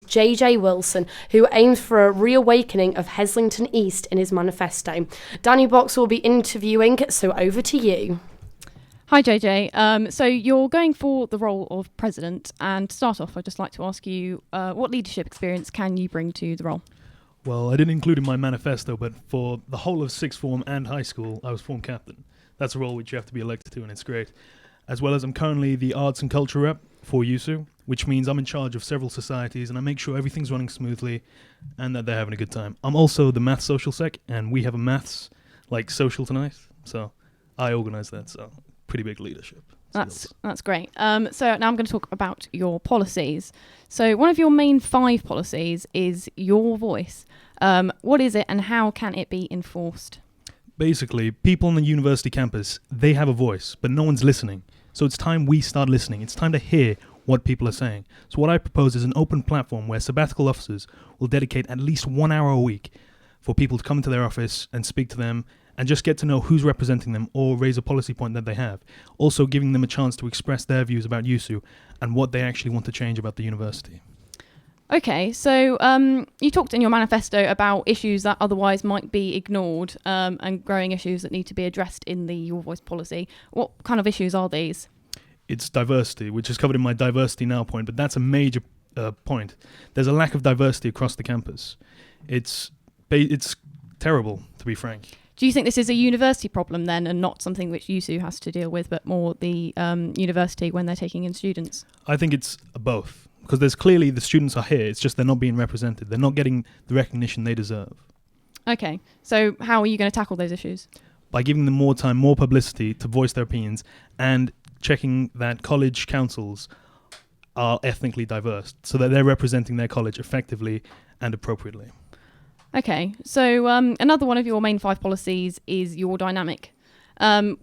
JJ Wilson, who aims for a reawakening of Heslington East in his manifesto. Danny Box will be interviewing, so over to you. Hi JJ, so you're going for the role of president, and to start off I'd just like to ask you what leadership experience can you bring to the role? Well, I didn't include in my manifesto, but for the whole of sixth form and high school I was form captain. That's a role which you have to be elected to, and it's great. As well as I'm currently the arts and culture rep for YUSU, which means I'm in charge of several societies and I make sure everything's running smoothly and that they're having a good time. I'm also the maths social sec, and we have a maths social tonight, so I organise that, so pretty big leadership. That's great. So now I'm going to talk about your policies. So one of your main 5 policies is your voice. What is it and how can it be enforced? Basically, people on the university campus, they have a voice, but no one's listening. So it's time we start listening. It's time to hear what people are saying. So what I propose is an open platform where sabbatical officers will dedicate at least 1 hour a week for people to come into their office and speak to them and just get to know who's representing them or raise a policy point that they have. Also giving them a chance to express their views about YUSU and what they actually want to change about the university. Okay, so you talked in your manifesto about issues that otherwise might be ignored and growing issues that need to be addressed in the Your Voice policy. What kind of issues are these? It's diversity, which is covered in my Diversity Now point, but that's a major point. There's a lack of diversity across the campus. It's terrible, to be frank. Do you think this is a university problem then and not something which YUSU has to deal with, but more the university when they're taking in students? I think it's both, because there's clearly the students are here, it's just they're not being represented. They're not getting the recognition they deserve. Okay, so how are you going to tackle those issues? By giving them more time, more publicity to voice their opinions, and checking that college councils are ethnically diverse, so that they're representing their college effectively and appropriately. Okay, so another one of your main 5 policies is your dynamic,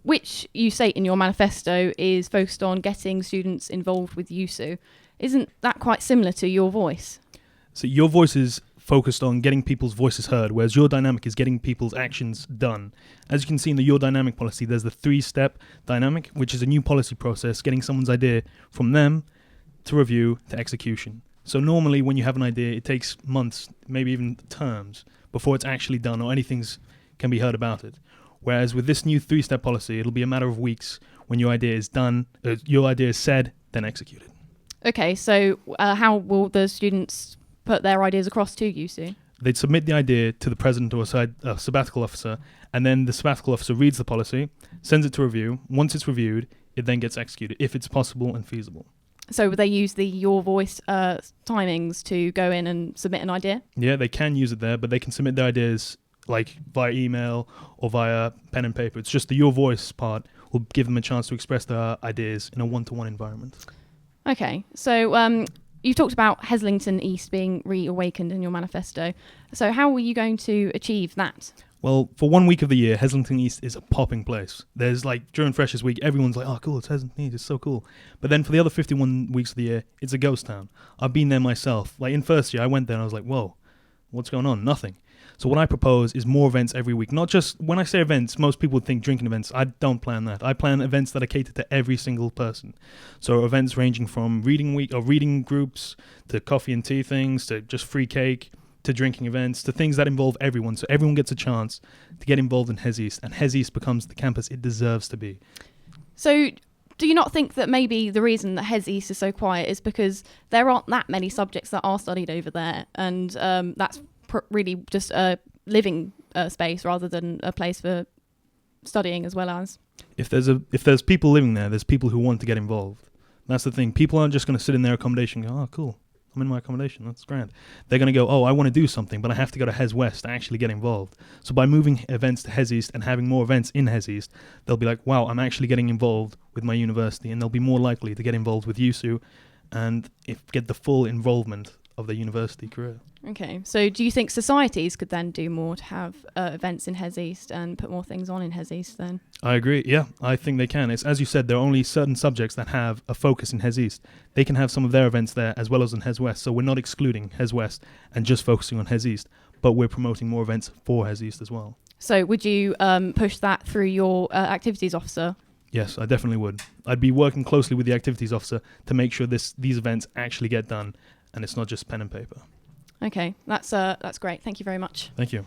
which you state in your manifesto is focused on getting students involved with YUSU. Isn't that quite similar to your voice? So your voice is focused on getting people's voices heard, whereas your dynamic is getting people's actions done. As you can see in the Your Dynamic policy, there's the 3-step dynamic, which is a new policy process, getting someone's idea from them to review to execution. So normally when you have an idea, it takes months, maybe even terms, before it's actually done or anything can be heard about it. Whereas with this new 3-step policy, it'll be a matter of weeks when your idea is done, your idea is said, then executed. Okay, so how will the students put their ideas across to YUSU? They'd submit the idea to the president or a sabbatical officer, and then the sabbatical officer reads the policy, sends it to review. Once it's reviewed, it then gets executed, if it's possible and feasible. So would they use the Your Voice timings to go in and submit an idea? Yeah, they can use it there, but they can submit their ideas like via email or via pen and paper. It's just the Your Voice part will give them a chance to express their ideas in a one-to-one environment. Okay, so you've talked about Heslington East being reawakened in your manifesto. So how were you going to achieve that? Well, for 1 week of the year, Heslington East is a popping place. There's during Freshers Week, everyone's like, oh, cool, it's Heslington East, it's so cool. But then for the other 51 weeks of the year, it's a ghost town. I've been there myself. In first year, I went there and I was like, whoa, what's going on? Nothing. So what I propose is more events every week. Not just, when I say events, most people would think drinking events. I don't plan that. I plan events that are catered to every single person. So events ranging from reading week or reading groups to coffee and tea things to just free cake, to drinking events, to things that involve everyone. So everyone gets a chance to get involved in Hes East, and Hes East becomes the campus it deserves to be. So do you not think that maybe the reason that Hes East is so quiet is because there aren't that many subjects that are studied over there, and that's really just a living space rather than a place for studying as well as? If there's people living there, there's people who want to get involved. That's the thing. People aren't just going to sit in their accommodation and go, oh, cool, I'm in my accommodation, that's grand. They're going to go, oh, I want to do something, but I have to go to Hes West to actually get involved. So by moving events to Hes East and having more events in Hes East, they'll be like, wow, I'm actually getting involved with my university, and they'll be more likely to get involved with YUSU and get the full involvement of their university career. Okay, so do you think societies could then do more to have events in Hes East and put more things on in Hes East then? I agree, yeah, I think they can. It's, as you said, there are only certain subjects that have a focus in Hes East. They can have some of their events there as well as in Hes West, so we're not excluding Hes West and just focusing on Hes East, but we're promoting more events for Hes East as well. So would you push that through your activities officer? Yes, I definitely would. I'd be working closely with the activities officer to make sure these events actually get done and it's not just pen and paper. Okay, that's great. Thank you very much. Thank you.